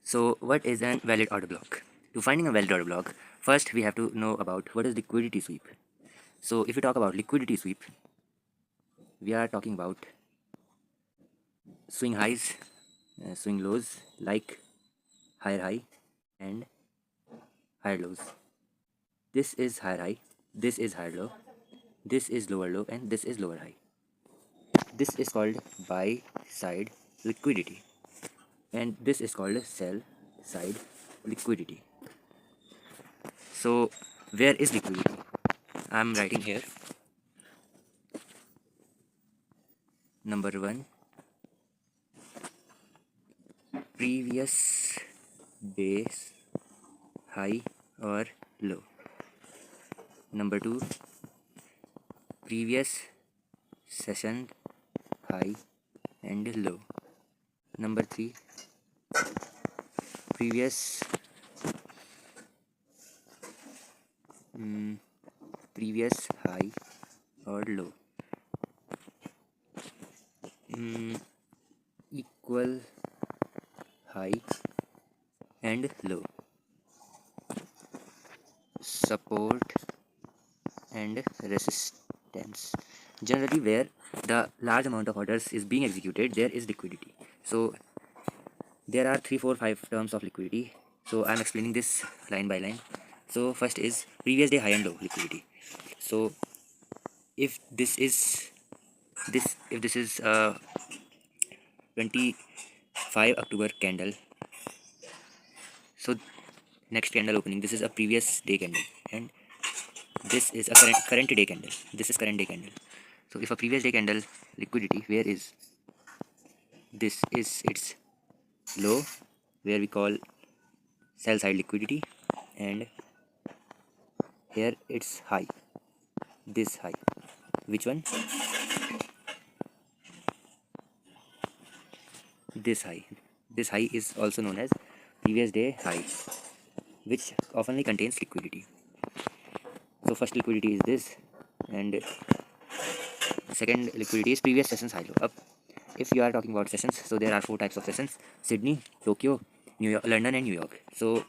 So what is a valid order block? To finding a valid order block, first we have to know about what is liquidity sweep. So if we talk about liquidity sweep, we are talking about swing highs, swing lows like higher high and higher lows. This is higher high, this is higher low, this is lower low, and this is lower high. This is called buy side liquidity, and this is called sell side liquidity. So where is liquidity? I'm writing here. Number one, previous day's high or low. Number two, previous session high and low. Number three, previous previous high or low. Equal high and low. Support and resistance. Generally, where the large amount of orders is being executed, there is liquidity. So there are 3, 4, 5 terms of liquidity. So I'm explaining this line by line. So first is previous day high and low liquidity. So if this is 25 October candle, so next candle opening, this is a previous day candle, and this is a current day candle. This is current day candle. So if a previous day candle liquidity, where is this is its low, where we call sell side liquidity, and here it's high, this high. Which one? This high. This high is also known as previous day high, which oftenly contains liquidity. So first liquidity is this, and second liquidity is previous sessions high low. Up, if you are talking about sessions, so there are 4 types of sessions: Sydney, Tokyo, New York, London, and New York. So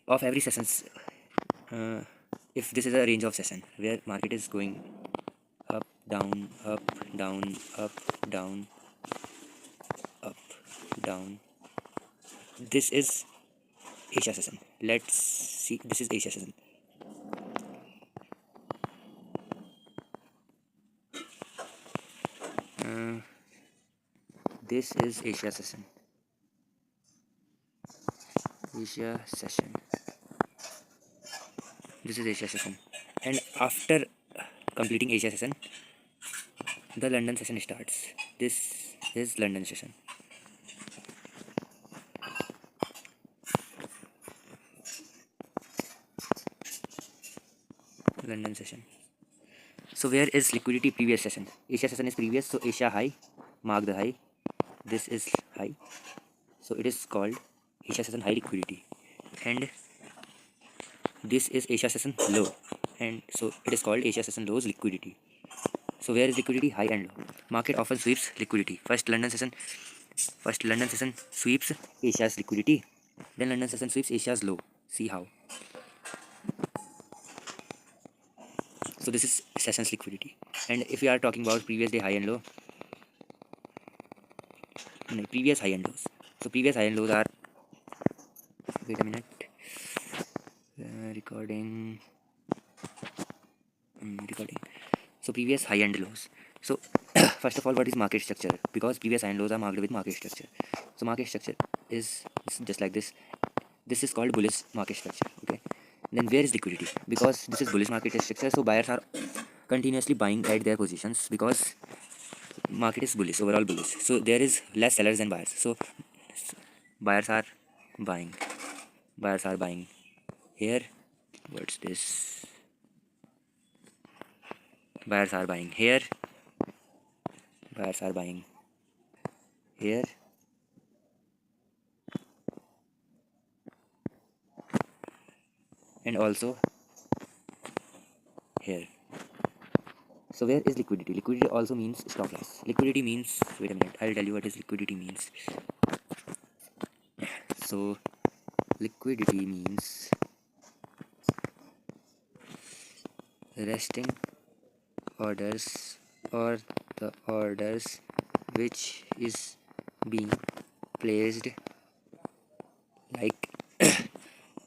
of every sessions, if this is a range of session where market is going up, down, up, down, up, down, up, down, this is Asia session. Let's see, this is Asia session. This is Asia session. Asia session. This is Asia session. And after completing Asia session, the London session starts. This is London session. London session. So where is liquidity? Previous session. Asia session is previous, so Asia high, mark the high. This is high, so it is called Asia session high liquidity, and this is Asia session low, and so it is called Asia session lows liquidity. So where is liquidity? High and low. Market often sweeps liquidity. First London session sweeps Asia's liquidity, then London session sweeps Asia's low. See how. So this is sessions liquidity. And if we are talking about previous day high and low, previous high and lows. So previous high and lows are, wait a minute, recording. So previous high and lows. So first of all, what is market structure? Because previous high and lows are marked with market structure. So market structure is just like this. This is called bullish market structure. Okay. Then where is liquidity? Because this is bullish market structure, so buyers are continuously buying at their positions because market is bullish, overall bullish. So there is less sellers than buyers. So buyers are buying. Buyers are buying here. What's this? Buyers are buying here. Buyers are buying here. And also here. So where is liquidity? Liquidity also means stop loss. Liquidity means, wait a minute, I'll tell you what is liquidity means. So liquidity means resting orders or the orders which is being placed like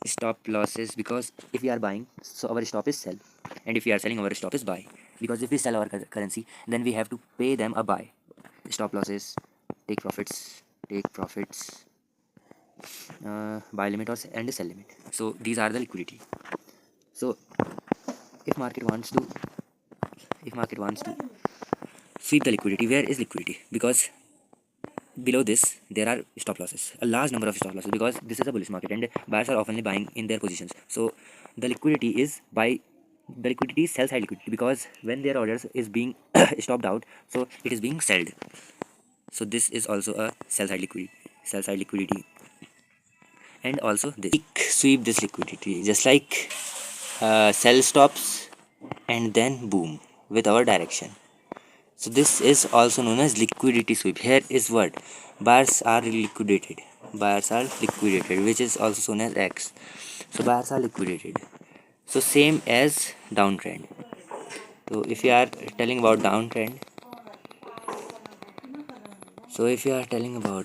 stop losses, because if we are buying, so our stop is sell, and if we are selling, our stop is buy, because if we sell our currency, then we have to pay them a buy. Stop losses, take profits, buy limit or and sell limit. So these are the liquidity. So if market wants to sweep the liquidity, where is liquidity? Because below this there are stop losses, a large number of stop losses, because this is a bullish market and buyers are oftenly buying in their positions. So the liquidity is sell side liquidity, because when their orders is being stopped out, so it is being sold. So this is also a sell side liquidity. And also this sweep this liquidity, just like sell stops and then boom with our direction. So this is also known as liquidity sweep. Here is what buyers are liquidated. Which is also known as X. So buyers are liquidated. So same as downtrend. So if you are telling about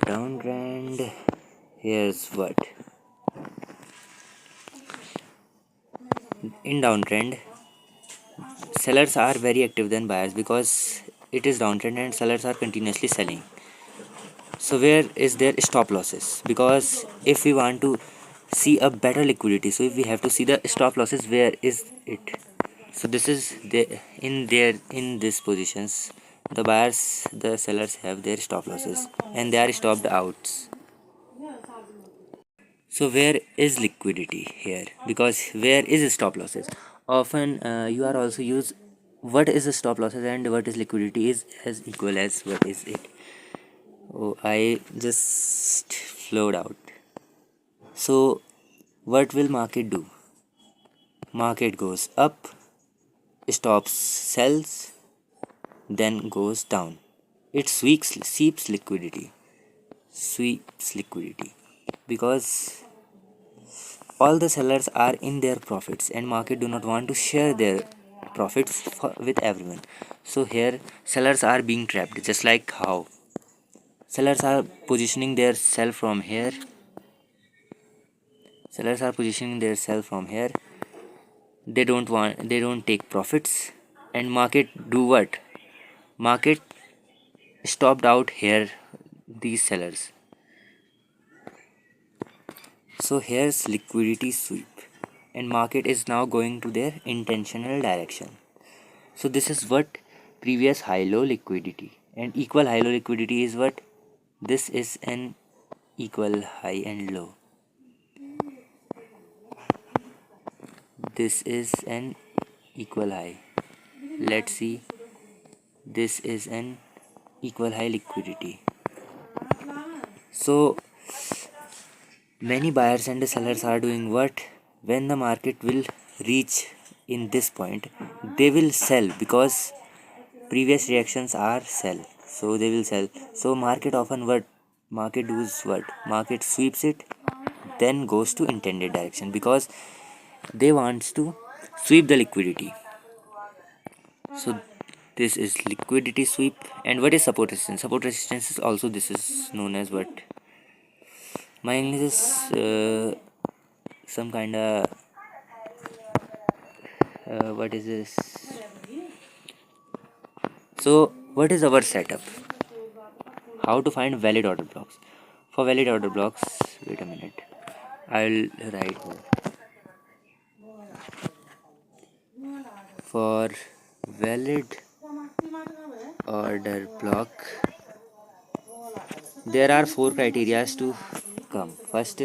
downtrend, here's what. In downtrend, sellers are very active than buyers, because it is downtrend and sellers are continuously selling. So where is their stop losses? Because if we want to see a better liquidity, so if we have to see the stop losses, where is it? So this is in these positions, the sellers have their stop losses and they are stopped outs. So where is liquidity here? Because where is stop losses? Often you are also use what is the stop losses and what is liquidity is as equal as what is it. Oh, I just flowed out. So what will market do? Market goes up, stops sells, then goes down. It sweeps liquidity, because all the sellers are in their profits and market do not want to share their profits with everyone. So here sellers are being trapped, just like how sellers are positioning their sell from here. They don't take profits, and market do what? Market stopped out here these sellers. So here's liquidity sweep, and market is now going to their intentional direction. So this is what previous high low liquidity, and equal high low liquidity is what? This is an equal high and low. This is an equal high. Let's see. This is an equal high liquidity. So many buyers and sellers are doing what? When the market will reach in this point, they will sell, because previous reactions are sell. So they will sell. So market often what? Market does what? Market sweeps it, then goes to intended direction, because they wants to sweep the liquidity. So this is liquidity sweep. And what is support resistance? Support resistance is also, this is known as what? My English is some kind of what is this? So what is our setup? How to find valid order blocks? For valid order blocks, wait a minute, I'll write here. For valid order block, there are four criteria to come. First,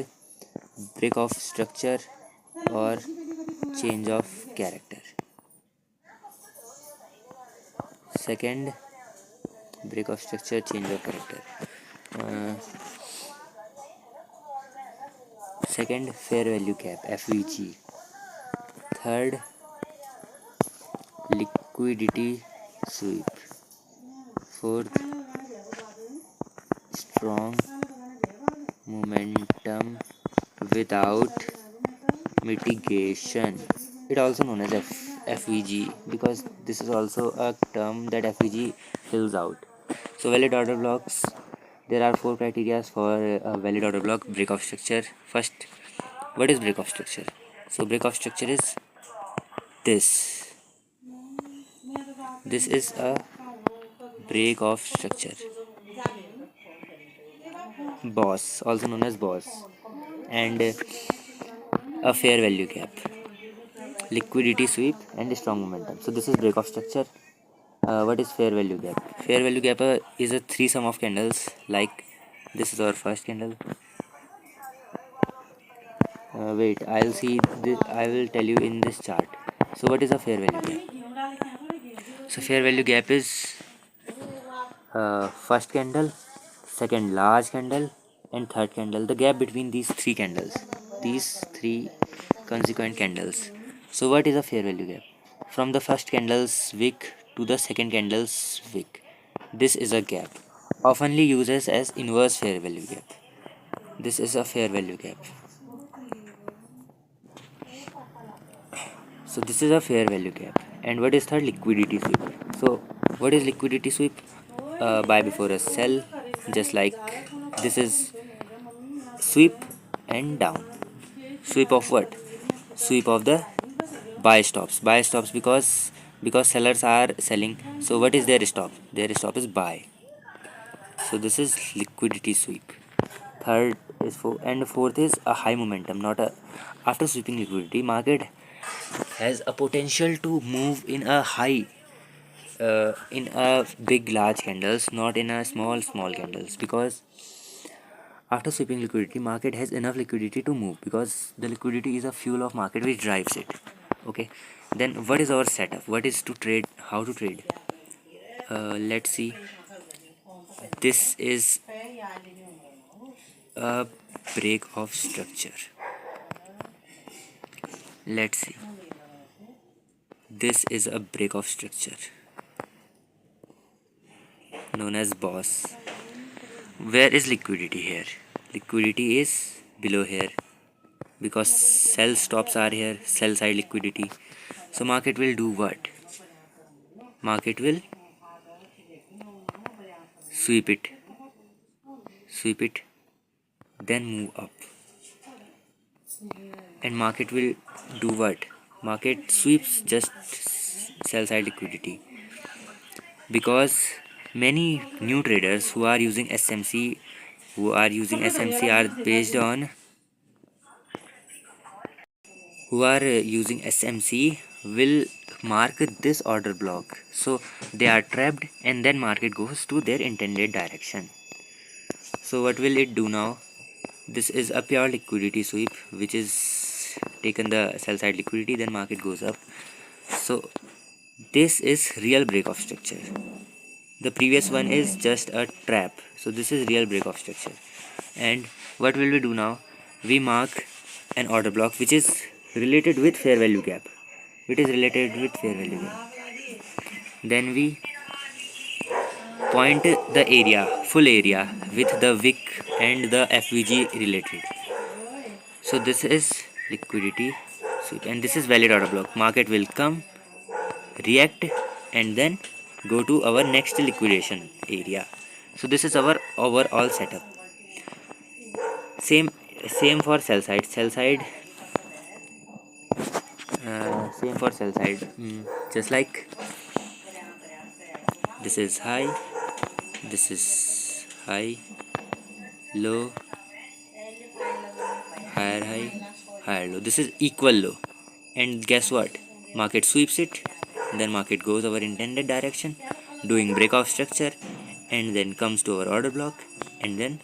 break of structure or change of character. Second, break of structure, change of character. Uh, Second, fair value cap, FVG. Third, liquidity sweep. Fourth, strong momentum without mitigation. It also known as FVG, because this is also a term that FVG fills out. So valid order blocks. There are four criteria for a valid order block break of structure. First, what is break of structure? So break of structure is this. This is a break of structure. Boss, also known as boss, and a fair value gap, liquidity sweep, and strong momentum. So this is break of structure. What is fair value gap? Fair value gap is a three sum of candles. Like this is our first candle. Wait, I'll see. I will tell you in this chart. So what is a fair value gap? So fair value gap is first candle, second large candle, and third candle. The gap between these three candles. These three consequent candles. So what is a fair value gap? From the first candle's wick to the second candle's wick. This is a gap, oftenly uses as inverse fair value gap. This is a fair value gap. So this is a fair value gap. And what is third? Liquidity sweep. So what is liquidity sweep? Buy before a sell, just like this is sweep and down. Sweep of what? Sweep of the buy stops. Buy stops because sellers are selling. So what is their stop? Their stop is buy. So this is liquidity sweep. Third is and fourth is a high momentum, not a after sweeping liquidity. Market has a potential to move in a high, in a big large candles, not in a small candles, because after sweeping liquidity, market has enough liquidity to move, because the liquidity is a fuel of market which drives it. Okay, then what is our setup? What is to trade? How to trade? Let's see. This is a break of structure. Let's see. This is a break of structure known as boss. Where is liquidity here? Liquidity is below here, because sell stops are here, sell side liquidity. So market will do what? Market will sweep it, sweep it, then move up. And market will do what? Market sweeps just sell side liquidity, because many new traders who are using SMC, are based on who are using SMC will mark this order block. So they are trapped, and then market goes to their intended direction. So what will it do now? This is a pure liquidity sweep, which is taken the sell side liquidity, then market goes up. So this is real break of structure. The previous one is just a trap. So this is real break of structure. And what will we do now? We mark an order block which is related with fair value gap. It is related with fair value gap. Then we point the area, full area, with the wick and the FVG related. So this is liquidity sweep, and this is valid order block. Market will come, react, and then go to our next liquidation area. So this is our overall setup. Same for sell side. Same for sell side. Just like this is high, this is high, low, higher high, higher low. This is equal low. And guess what? Market sweeps it, then market goes our intended direction, doing breakout structure, and then comes to our order block, and then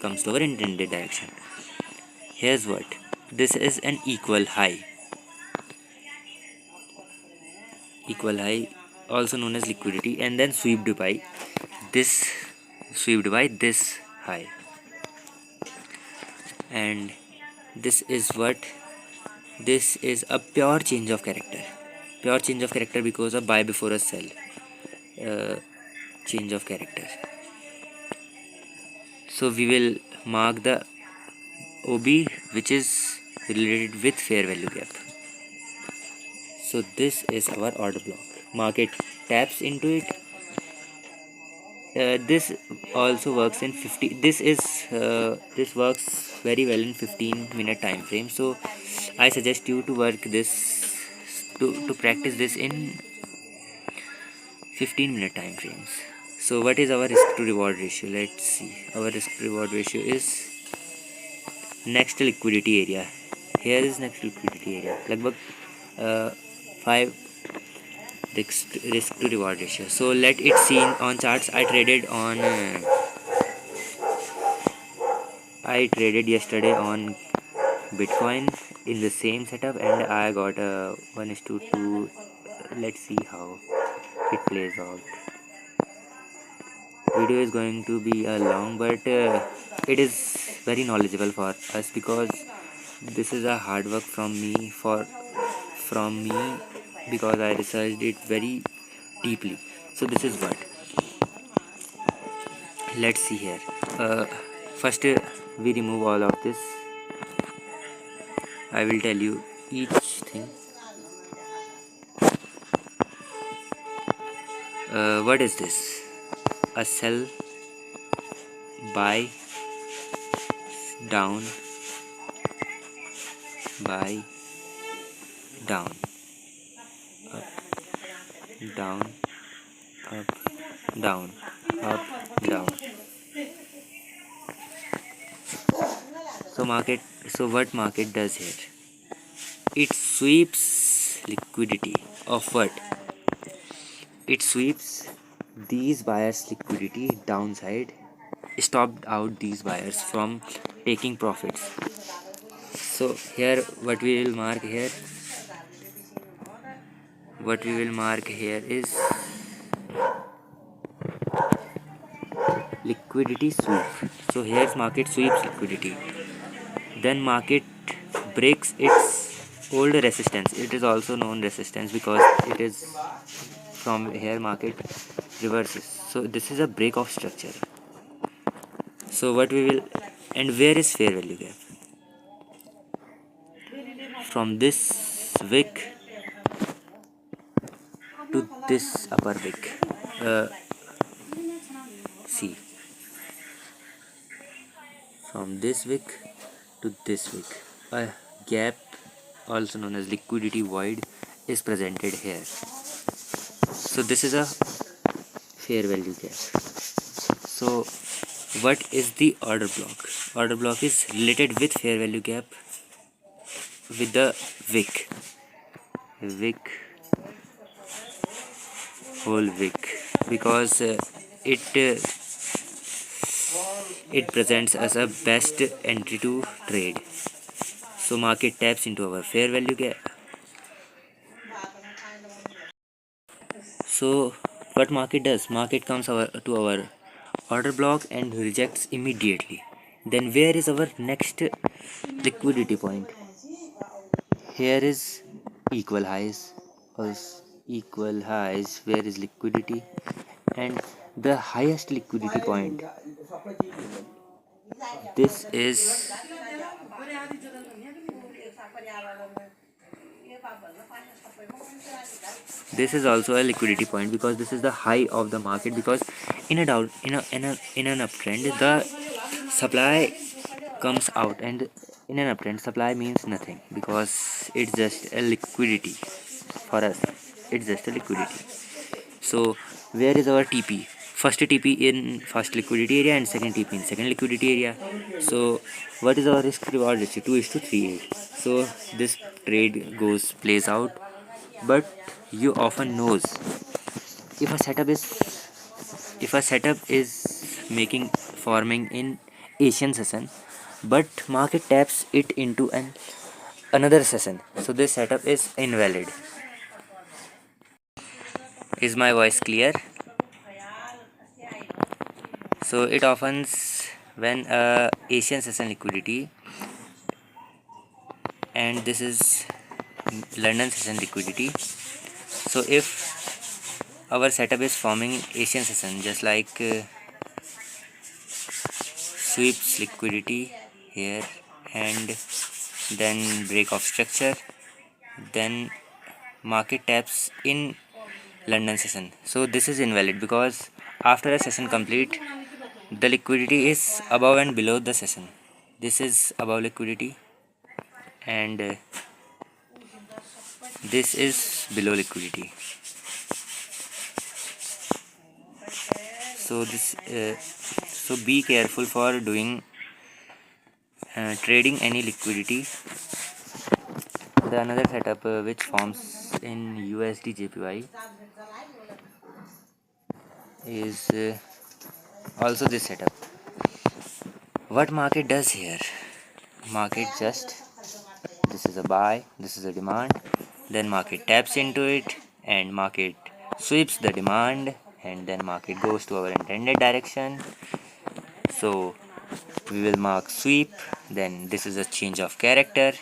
comes to our intended direction. Here's what. This is an equal high, also known as liquidity, and then swept by this high. And this is what. This is a pure change of character. Because of buy before a sell. Change of character. So we will mark the OB which is related with fair value gap. So this is our order block. Market taps into it. This also works in 50. This works very well in 15-minute time frame. So I suggest you to work this to practice this in 15-minute time frames. So what is our risk to reward ratio? Let's see. Our risk to reward ratio is next liquidity area. Here is next liquidity area. Lagbhag 5 risk to reward ratio. So let it see on charts. I traded yesterday on Bitcoin in the same setup and I got a 1:2. Let's see how it plays out. Video is going to be long, but it is very knowledgeable for us because this is a hard work from me because I researched it very deeply. So this is what. Let's see here. First, we remove all of this. I will tell you each thing. What is this? A sell, buy, down, buy, down, up, down, up, down, up, down. So what market does here? It sweeps liquidity of what? It sweeps these buyers liquidity downside, stopped out these buyers from taking profits. So here what we will mark here is liquidity sweep. So here's market sweeps liquidity, then market breaks its old resistance. It is also known resistance because it is from here market reverses. So this is a break of structure. So what we will, and where is fair value gap? From this wick to this upper wick. See, from this wick to this wick, a gap also known as liquidity void is presented here. So this is a fair value gap. So what is the order block? Order block is related with fair value gap with the wick, whole wick, because it presents as a best entry to trade. So market taps into our fair value gap. So what market does? Market comes to our order block and rejects immediately. Then where is our next liquidity point? Here is equal highs. Equal highs. Where is liquidity? And the highest liquidity point. This is also a liquidity point because this is the high of the market, because in an uptrend the supply comes out, and in an uptrend supply means nothing because it's just a liquidity for us. It's just a liquidity. So where is our TP? First TP in first liquidity area and second TP in second liquidity area. So what is our risk reward ratio? 2:38. So this trade plays out, but you often knows if a setup is making forming in Asian session, but market taps it into another session, so this setup is invalid. Is my voice clear? So it often when Asian session liquidity, and this is London session liquidity. So if our setup is forming Asian session, just like sweeps liquidity here, and then break of structure, then market taps in London session. So this is invalid because after a session complete, the liquidity is above and below the session. This is above liquidity, and this is below liquidity. So be careful for doing trading any liquidity. The another setup which forms in USD JPY is also this setup. What market does here? Market just, this is a buy, this is a demand, then market taps into it and market sweeps the demand, and then market goes to our intended direction. So we will mark sweep, then this is a change of character.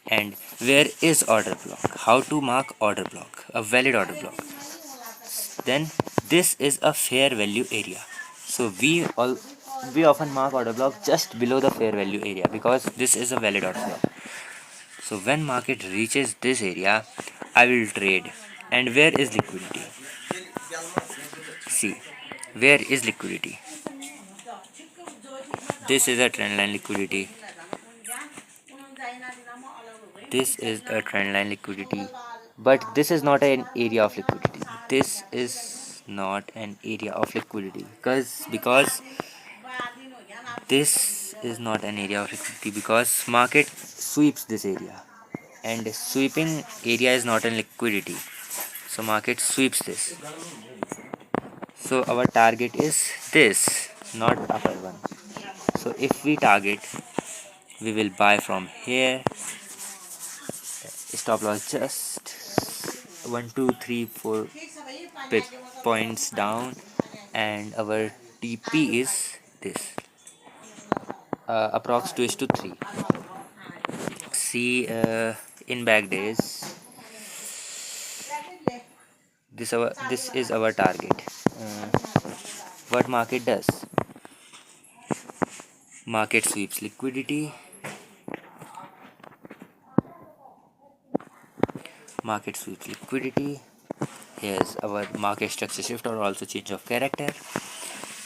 And where is order block? How to mark order block? A valid order block. Then this is a fair value area. So we often mark order block just below the fair value area because this is a valid order block. So when market reaches this area, I will trade. And where is liquidity? See, where is liquidity? This is a trendline liquidity. This is a trendline liquidity, but this is not an area of liquidity. This is not an area of liquidity because this is not an area of liquidity because market sweeps this area, and sweeping area is not in liquidity. So market sweeps this. So our target is this, not upper one. So if we target, we will buy from here. Stop loss just 1 2 3 4 pip points down, and our TP is this, approx 2:3. See, in back days, this is our target. What market does? Market sweeps liquidity. Market sweeps liquidity. Here's our market structure shift or also change of character.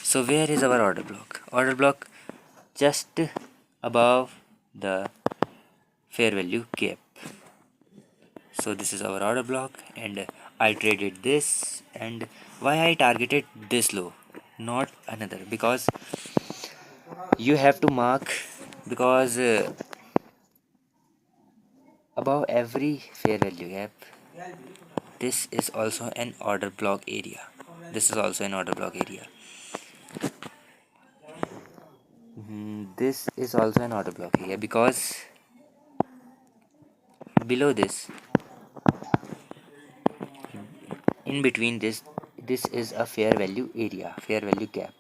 So where is our order block? Order block just above the fair value gap. So this is our order block, and I traded this. And why I targeted this low, not another? Because you have to mark, because above every fair value gap, this is also an order block area. This is also an order block area. This is also an order block area because below this, in between this is a fair value area, fair value gap.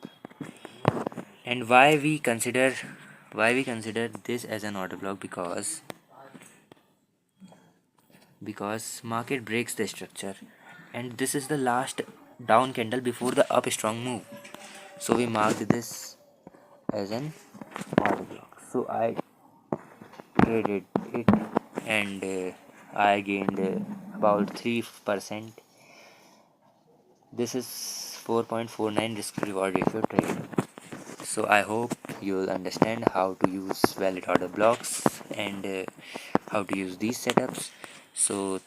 And why we consider this as an order block? Because market breaks the structure, and this is the last down candle before the up strong move. So we marked this as an order block. So I traded it, and I gained about 3%. This is 4.49 risk reward ratio trade. So I hope you will understand how to use valid order blocks and how to use these setups. So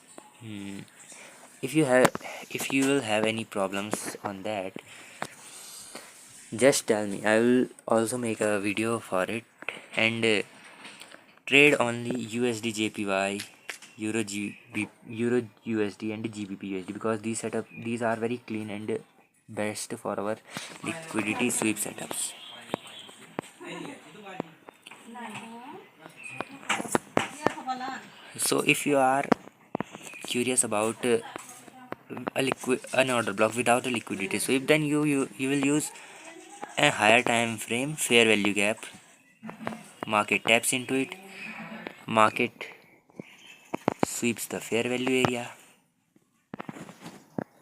if you will have any problems on that, just tell me. I will also make a video for it. And trade only USD JPY, Euro USD and GBP USD, because these are very clean and best for our liquidity sweep setups. So if you are curious about an order block without a liquidity sweep, then you will use a higher time frame fair value gap. Market taps into it, market sweeps the fair value area,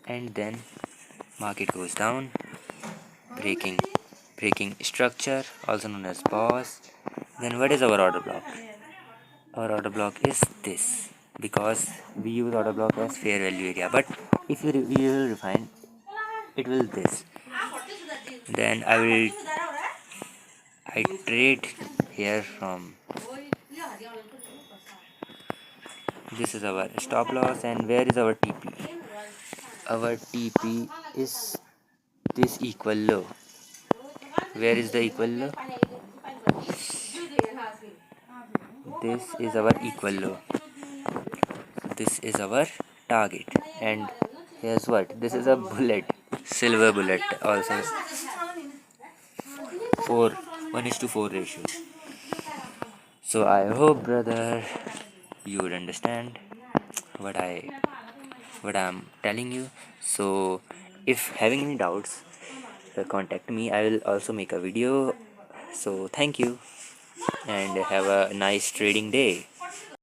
and then market goes down, breaking breaking structure, also known as pause. Then what is our order block? Our order block is this, because we use order block as fair value area, but if we will refine, it will this. Then I will iterate here from this is our stop loss, and where is our TP? Our TP is this equal low. Where is the equal low? This is our equal low. This is our target. And here's what? This is a bullet. Silver bullet also. 1:4 ratio. So I hope, brother, you would understand what I'm telling you. So if having any doubts, contact me. I will also make a video. So thank you and have a nice trading day.